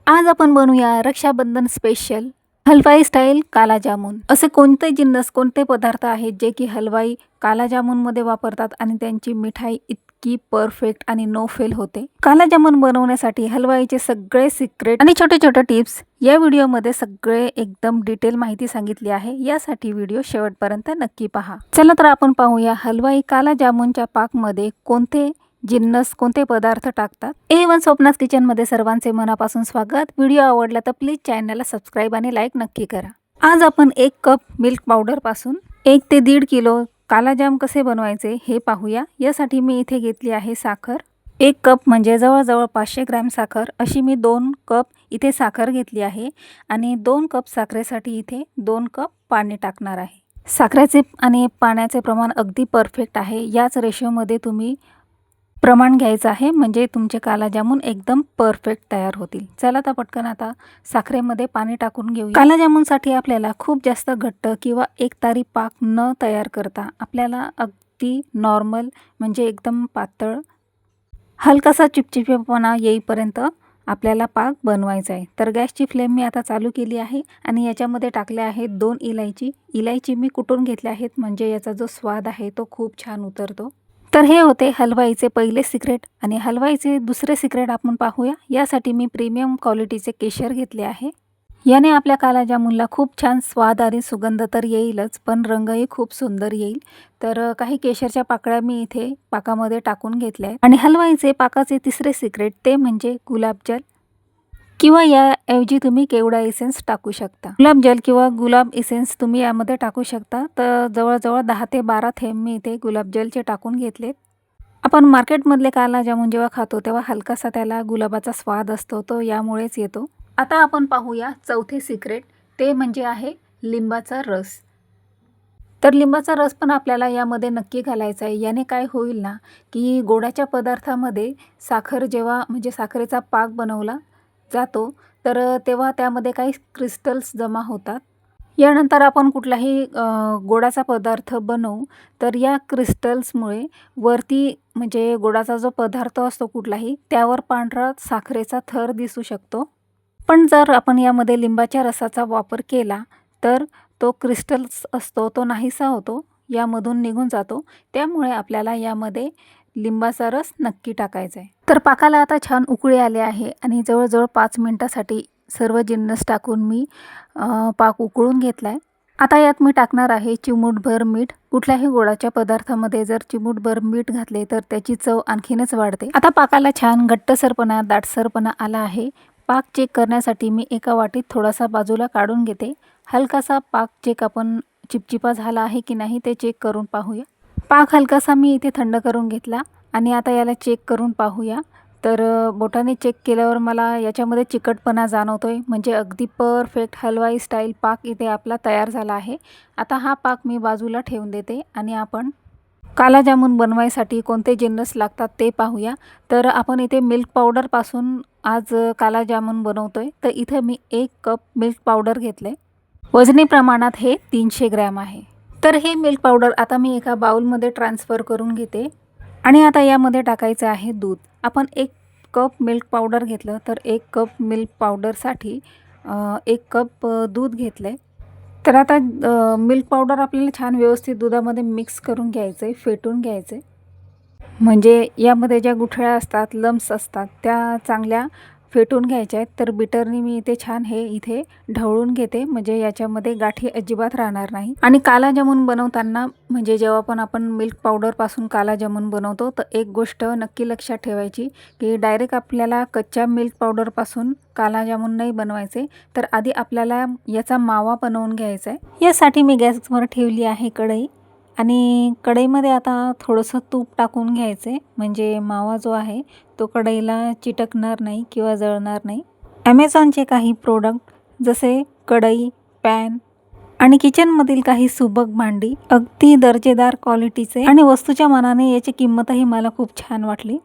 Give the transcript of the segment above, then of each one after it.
आज आपण बनवूया रक्षाबंधन स्पेशल हलवाई स्टाईल काला जामुन। असे कोणते जिन्नस कोणते पदार्थ आहेत जे की हलवाई काला जामुन मध्ये वापरतात आणि त्यांची मिठाई इतकी परफेक्ट आणि नो फेल होते। काला जामुन बनवण्यासाठी हलवाईचे सगळे सिक्रेट आणि छोटे छोटे टिप्स या व्हिडिओ मध्ये सगळे एकदम डिटेल माहिती सांगितली आहे। यासाठी व्हिडिओ शेवटपर्यंत नक्की पहा। चला तर आपण पाहूया हलवाई काला जामुनच्या पाक मध्ये कोणते जिन्नस कोणते पदार्थ टाकतात। A1 स्वप्नास किचन मध्ये सर्वांचे मनापासून स्वागत। व्हिडिओ आवडला तर प्लीज चॅनलला सबस्क्राइब आणि लाईक नक्की करा। आज आपण 1 कप मिल्क पावडर पासून 1 ते 1.5 किलो काला जाम कसे बनवायचे हे पाहूया। यासाठी मी इथे घेतली आहे साखर 1 कप म्हणजे जवळजवळ 500 ग्रॅम साखर। अशी मी 2 कप इथे साखर घेतली आहे आणि 2 कप साखरेसाठी इथे 2 कप पाणी टाकणार आहे। साखरेचे आणि पाण्याचे प्रमाण अगदी परफेक्ट आहे। याच रेशो मध्ये तुम्ही प्रमाण घ्यायचं आहे म्हणजे तुमचे काला जामुन एकदम परफेक्ट तयार होतील। चला तर पटकन आता साखरेमध्ये पाणी टाकून घेऊया। काला जामुनसाठी आपल्याला खूप जास्त घट्ट किंवा एकतारी पाक न तयार करता आपल्याला अगदी नॉर्मल म्हणजे एकदम पातळ हलकासा चिपचिपेपणा येईपर्यंत आपल्याला पाक बनवायचा आहे। तर गॅसची फ्लेम मी आता चालू केली आहे आणि याच्यामध्ये टाकले आहेत 2 इलायची मी कुटून घेतले आहेत म्हणजे याचा जो स्वाद आहे तो खूप छान उतरतो। तर हे होते हलवाईचे पहिले सिक्रेट आणि हलवाईचे दुसरे सिक्रेट आपण पाहूया। यासाठी मी प्रीमियम क्वालिटीचे केशर घेतले आहे। याने आपल्या काला जामुनला खूप छान स्वाद आणि सुगंध तर येईलच पण रंगही खूप सुंदर येईल। तर काही केशरच्या पाकळ्या मी इथे पाकामध्ये टाकून घेतल्या आणि हलवाईचे पाकाचे तिसरे सिक्रेट ते म्हणजे गुलाबजल किंवा याऐवजी तुम्ही केवडा एसेन्स टाकू शकता। गुलाबजल किंवा गुलाब एसेन्स तुम्ही यामध्ये टाकू शकता। तर जवळजवळ 10 ते 12 थेंब मी इथे गुलाबजलचे टाकून घेतलेत। आपण मार्केटमधले काला जामुन जेव्हा खातो तेव्हा हलकासा त्याला गुलाबाचा स्वाद असतो तो यामुळेच येतो। आता आपण पाहूया चौथे सिक्रेट ते म्हणजे आहे लिंबाचा रस। तर लिंबाचा रस पण आपल्याला यामध्ये नक्की घालायचा आहे। याने काय होईल ना की गोडाच्या पदार्थामध्ये साखर जेव्हा म्हणजे साखरेचा पाक बनवला जातो तर तेव्हा त्यामध्ये काही क्रिस्टल्स जमा होतात। यानंतर आपण कुठलाही गोडाचा पदार्थ बनवू तर या क्रिस्टल्समुळे वरती म्हणजे गोडाचा जो पदार्थ असतो कुठलाही त्यावर पांढरा साखरेचा थर दिसू शकतो। पण जर आपण यामध्ये लिंबाच्या रसाचा वापर केला तर तो क्रिस्टल्स असतो तो नाहीसा होतो यामधून निघून जातो। त्यामुळे आपल्याला यामध्ये लिंबाचा रस नक्की टाकायचा आहे। तर पाकाला आता छान उकळी आले आहे आणि जवळजवळ 5 मिनिटासाठी सर्व जिन्नस टाकून मी पाक उकळून घेतलाय। आता यात मी टाकणार आहे चिमूटभर मीठ। कुठल्याही गोडाच्या पदार्थामध्ये जर चिमूटभर मीठ घातले तर त्याची चव आणखीनच वाढते। आता पाकाला छान घट्टसरपणा दाटसरपणा आला आहे। पाक चेक करण्यासाठी मी एका वाटीत थोडासा बाजूला काढून घेते। हलकासा पाक चेक आपण चिपचिपा झाला आहे की नाही ते चेक करून पाहूया। पाक हलकासा मी इथे थंड करून घेतला आणि आता याला चेक करून पाहूया। तर बोटाने चेक केल्यावर मला याच्यामध्ये चिकटपणा जाणवतोय म्हणजे अगदी परफेक्ट हलवाई स्टाईल पाक इथे आपला तयार झाला आहे। आता हा पाक मी बाजूला ठेवून देते आणि आपण काला जामुन बनवायसाठी कोणते जिन्नस लागतात ते पाहूया। तर आपण इथे मिल्क पावडर पासून आज काला जामुन बनवतोय। तर इथे मी 1 कप मिल्क पावडर घेतले। वजनी प्रमाणात हे 300 ग्रॅम आहे। तर हे मिल्क पावडर आता मी एका बाउलमध्ये ट्रान्सफर करून घेते आणि आता यामध्ये टाकायचे आहे दूध। आपण 1 कप मिल्क पावडर घेतलं तर 1 कप मिल्क पावडरसाठी 1 कप दूध घेतले। तर आता मिल्क पावडर आपल्याला छान व्यवस्थित दुधामध्ये मिक्स करून घ्यायचे फेटून घ्यायचे म्हणजे यामध्ये ज्या गुठळ्या असतात लम्स असतात त्या चांगल्या फेटून घ्यायच्या आहेत। तर बिटरनी मी इथे छान हे इथे ढवळून घेते म्हणजे याच्यामध्ये गाठी अजिबात राहणार नाही। आणि काला जामुन बनवताना म्हणजे जेव्हा पण आपण मिल्क पावडर पासून काला जामुन बनवतो तर एक गोष्ट नक्की लक्षात ठेवायची की डायरेक्ट आपल्याला कच्च्या मिल्क पावडर पासून काला जामुन नाही बनवायचे। तर आधी आपल्याला याचा मावा बनवून घ्यायचा आहे। यासाठी मी गॅसवर ठेवली आहे कढई आणि कढईमध्ये आता थोडंसं तूप टाकून घ्यायचे म्हणजे मावा जो आहे तो कढईला चिटकणार नाही किंवा जळणार नाही। ॲमेझॉनचे काही प्रोडक्ट जसे कढई पॅन आणि किचनमधील काही सुबक भांडी अगदी दर्जेदार क्वालिटीचे आणि वस्तूच्या मानाने याची किंमतही मला खूप छान वाटली।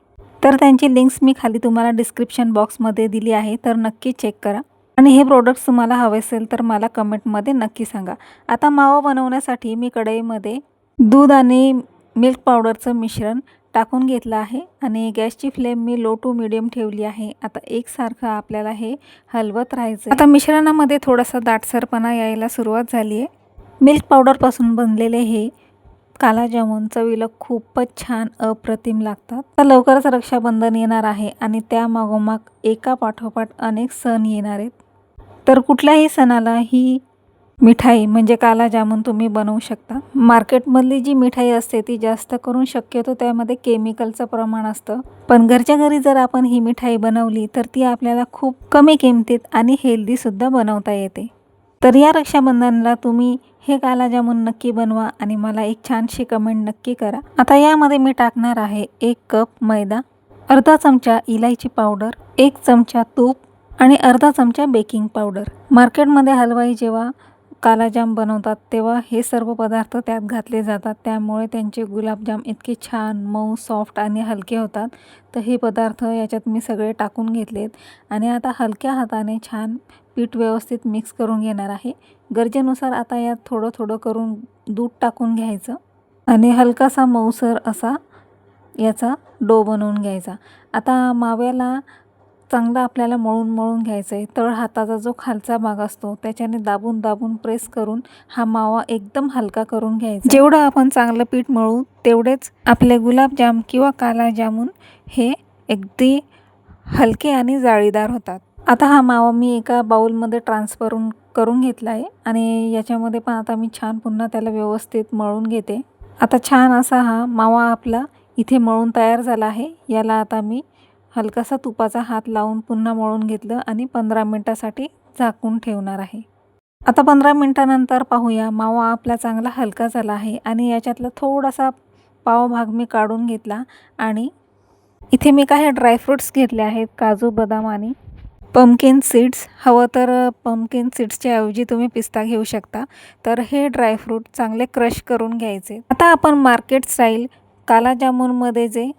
तर त्यांची लिंक्स मी खाली तुम्हाला डिस्क्रिप्शन बॉक्समध्ये दिली आहे तर नक्की चेक करा आणि हे प्रोडक्ट्स तुम्हाला हवे असेल तर मला कमेंटमध्ये नक्की सांगा। आता मावा बनवण्यासाठी मी कढईमध्ये दूध आणि मिल्क पावडरचं मिश्रण टाकून घेतला आहे आणि गॅसची फ्लेम मी लो टू मीडियम ठेवली आहे। आता एकसारखं आपल्याला हे हलवत राहायचं। आता मिश्रणामध्ये थोडासा दाटसरपणा यायला सुरुवात झाली आहे। मिल्क पावडरपासून बनलेले हे काला जामुन चवीला खूपच छान अप्रतिम लागतात। तर लवकरच रक्षाबंधन येणार आहे आणि त्या मागोमाग एका पाठोपाठ अनेक सण येणार आहेत। तर कुठल्याही सणाला ही मिठाई म्हणजे काला जामुन तुम्ही बनवू शकता। मार्केटमधली जी मिठाई असते ती जास्त करून शक्यतो त्यामध्ये केमिकलचं प्रमाण असतं, पण घरच्या घरी जर आपण ही मिठाई बनवली तर ती आपल्याला खूप कमी किमतीत आणि हेल्दी सुद्धा बनवता येते। तर या रक्षाबंधनाला तुम्ही हे काला जामुन नक्की बनवा आणि मला एक छानशी कमेंट नक्की करा। आता यामध्ये मी टाकणार आहे 1 कप मैदा, अर्धा चमचा इलायची पावडर, 1 चमचा तूप आणि अर्धा चमचा बेकिंग पावडर। मार्केटमध्ये हलवाई जेव्हा काला जाम बनवतात तेव्हा हे सर्व पदार्थ त्यात घातले जातात, त्यामुळे त्यांचे गुलाबजाम इतके छान मऊ सॉफ्ट आणि हलके होतात। तर हे पदार्थ याच्यात मी सगळे टाकून घेतलेत आणि आता हलक्या हाताने छान पीठ व्यवस्थित मिक्स करून घेणार आहे। गरजेनुसार आता यात थोडं थोडं करून दूध टाकून घ्यायचं आणि हलकासा मऊसर असा याचा डो बनवून घ्यायचा। आता माव्याला चांगला आपल्याला मळून घ्यायचं आहे। तळ हाताचा जो खालचा भाग असतो त्याच्याने दाबून दाबून प्रेस करून हा मावा एकदम हलका करून घ्यायचा। जेवढं आपण चांगलं पीठ मळू तेवढेच आपले गुलाबजाम किंवा काला जामुन हे अगदी हलके आणि जाळीदार होतात। आता हा मावा मी एका बाउलमध्ये ट्रान्सफर करून घेतला आहे आणि याच्यामध्ये पण आता मी छान पुन्हा त्याला व्यवस्थित मळून घेते। आता छान असा हा मावा आपला इथे मळून तयार झाला आहे। याला आता मी हलकासा तुपाचा हात लावून पुन्हा मळून घेतलं आणि 15 मिनिटासाठी झाकून ठेवणार आहे। आता 15 मिनिटानंतर पाहूया मावा आपला चांगला हलका झाला आहे आणि याच्यातला थोडासा पावभाग मी काढून घेतला आणि इथे मी काही ड्रायफ्रूट्स घेतले आहेत, काजू, बदाम आणि पंपकिन सीड्स। हवं तर पंपकिन सीड्सच्या ऐवजी तुम्ही पिस्ता घेऊ शकता। तर हे ड्रायफ्रूट चांगले क्रश करून घ्यायचे। आता आपण मार्केट स्टाईल काला जामुनमध्ये जे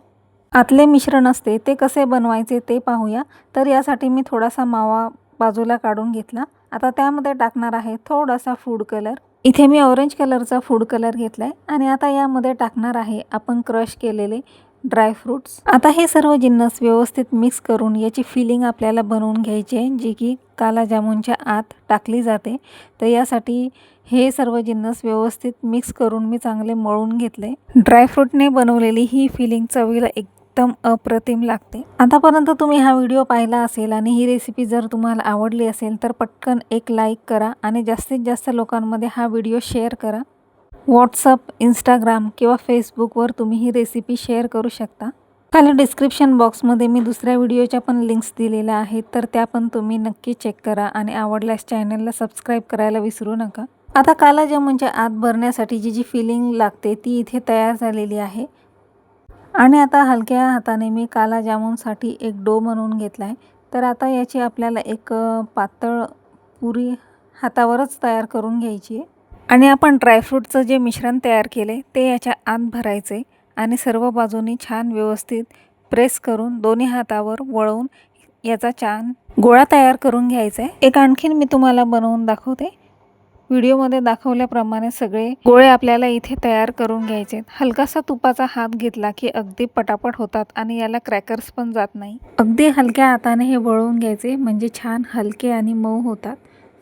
आतले मिश्रण असते ते कसे बनवायचे ते पाहूया। तर यासाठी मी थोडासा मावा बाजूला काढून घेतला। आता त्यामध्ये टाकणार आहे थोडासा फूड कलर। इथे मी ऑरेंज कलरचा फूड कलर घेतलाय आणि आता यामध्ये टाकणार आहे आपण क्रश केलेले ड्रायफ्रूट्स। आता हे सर्व जिन्नस व्यवस्थित मिक्स करून याची फिलिंग आपल्याला बनवून घ्यायची आहे, जी की काला जामुनच्या आत टाकली जाते। तर यासाठी हे सर्व जिन्नस व्यवस्थित मिक्स करून मी चांगले मळून घेतले। ड्रायफ्रूटने बनवलेली ही फिलिंग चवीला एकदम अप्रतिम लागते। आतापर्यंत तुम्ही हा व्हिडिओ पाहिला असेल आणि ही रेसिपी जर तुम्हाला आवडली असेल तर पटकन एक लाईक करा आणि जास्तीत जास्त लोकांमध्ये हा व्हिडिओ शेअर करा। व्हॉट्सअप, इंस्टाग्राम किंवा फेसबुकवर तुम्ही ही रेसिपी शेअर करू शकता। खाली डिस्क्रिप्शन बॉक्समध्ये मी दुसऱ्या व्हिडिओच्या पण लिंक्स दिलेल्या आहेत, तर त्या पण तुम्ही नक्की चेक करा आणि आवडल्यास चॅनलला सबस्क्राईब करायला विसरू नका। आता काला जामुनच्या आत भरण्यासाठी जी फिलिंग लागते ती इथे तयार झालेली आहे आणि आता हलक्या हाताने मी काला जामुनसाठी एक डो बनवून घेतला आहे। तर आता याची आपल्याला एक पातळ पुरी हातावरच तयार करून घ्यायची आहे आणि आपण ड्रायफ्रूटचं जे मिश्रण तयार केले ते याच्या आत भरायचे आणि सर्व बाजूनी छान व्यवस्थित प्रेस करून दोन्ही हातावर वळवून याचा छान गोळा तयार करून घ्यायचा आहे। एक आणखीन मी तुम्हाला बनवून दाखवते। व्हिडिओमध्ये दाखवल्याप्रमाणे सगळे गोळे आपल्याला इथे तयार करून घ्यायचे। हलकासा तुपाचा हात घेतला की अगदी पटापट होतात आणि याला क्रॅकर्स पण जात नाही। अगदी हलक्या हाताने हे वळवून घ्यायचे म्हणजे छान हलके आणि मऊ होतात।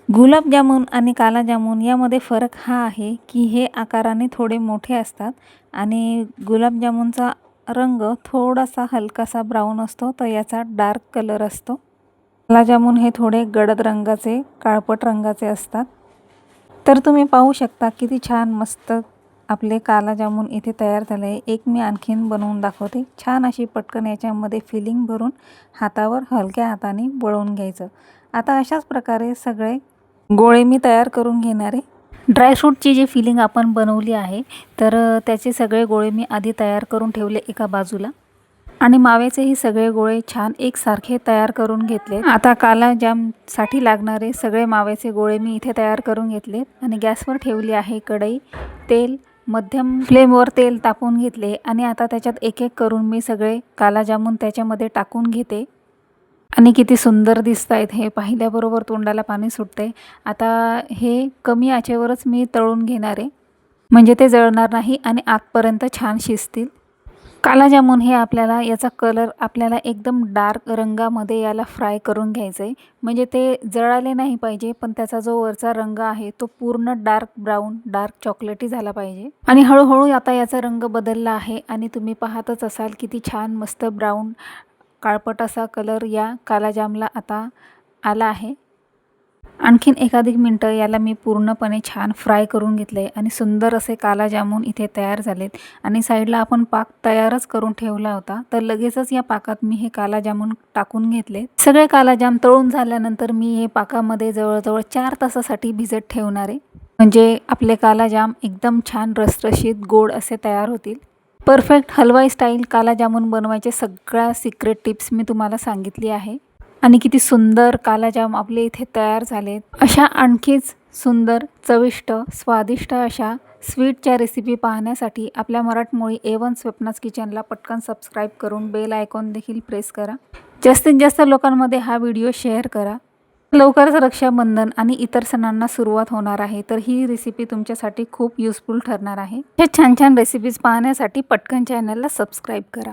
गुलाबजामुन आणि काला जामुन यामध्ये फरक हा आहे की हे आकाराने थोडे मोठे असतात आणि गुलाबजामुनचा रंग थोडासा हलकासा ब्राऊन असतो तर याचा डार्क कलर असतो। काला जामुन हे थोडे गडद रंगाचे, काळपट रंगाचे असतात। तर तुम्ही पाहू शकता किती छान मस्त आपले काला जामुन इथे तयार झाले आहे। एक मी आणखीन बनवून दाखवते। छान अशी पटकन याच्यामध्ये फिलिंग भरून हातावर हलक्या हाताने वळवून घ्यायचं। आता अशाच प्रकारे सगळे गोळे मी तयार करून घेणार आहे। ड्रायफ्रूटची जी फिलिंग आपण बनवली आहे तर त्याचे सगळे गोळे मी आधी तयार करून ठेवले एका बाजूला आणि माव्याचेही सगळे गोळे छान एकसारखे तयार करून घेतले। आता काला जामसाठी लागणारे सगळे माव्याचे गोळे मी इथे तयार करून घेतले आणि गॅसवर ठेवली आहे कढई। तेल मध्यम फ्लेमवर तेल तापवून घेतले आणि आता त्याच्यात एक एक करून मी सगळे काला जामुन त्याच्यामध्ये टाकून घेते आणि किती सुंदर दिसत आहेत हे पाहिल्याबरोबर तोंडाला पाणी सुटते। आता हे कमी आचेवरच मी तळून घेणार आहे म्हणजे ते जळणार नाही आणि आतपर्यंत छान शिजतील। काला जामुन हे आपल्याला याचा कलर आपल्याला एकदम डार्क रंगामध्ये याला फ्राय करून घ्यायचं आहे. म्हणजे ते जळाले नाही पाहिजे, पण त्याचा जो वरचा रंग आहे तो पूर्ण डार्क ब्राऊन, डार्क चॉकलेटी झाला पाहिजे. आणि हळूहळू आता याचा रंग बदलला आहे आणि तुम्ही पाहतच असाल किती छान मस्त ब्राऊन काळपट असा कलर या काला जामला आता आला आहे. आणखीन एकाधिक मिनटं याला मी पूर्णपणे छान फ्राय करून घेतले आणि सुंदर असे काला जामुन इथे तयार झालेत. आणि साईडला आपण पाक तयारच करून ठेवला होता, तर लगेचच या पाकात मी हे काला जामुन टाकून घेतले. सगळे काला जाम तळून झाल्यानंतर मी हे पाकामध्ये जवळजवळ 4 तासासाठी भिजत ठेवणार आहे. म्हणजे आपले काला जाम एकदम छान रसरशीत गोड असे तयार होतील. परफेक्ट हलवाई स्टाईल काला जामुन बनवायचे सगळ्या सिक्रेट टिप्स मी तुम्हाला सांगितली आहे. आणि किती सुंदर काला जाम आपले इथे तयार झालेत. अशा आणखीच सुंदर, चविष्ट, स्वादिष्ट अशा स्वीटच्या रेसिपी पाहण्यासाठी आपल्या मराठमोळी A1 स्वप्नाज किचनला पटकन सबस्क्राईब करून बेल आयकॉन देखील प्रेस करा. जास्तीत जास्त लोकांमध्ये हा व्हिडिओ शेअर करा. लवकरच रक्षाबंधन आणि इतर सणांना सुरुवात होणार आहे, तर ही रेसिपी तुमच्यासाठी खूप युजफुल ठरणार आहे. हे छान छान रेसिपीज पाहण्यासाठी पटकन चॅनलला सबस्क्राईब करा.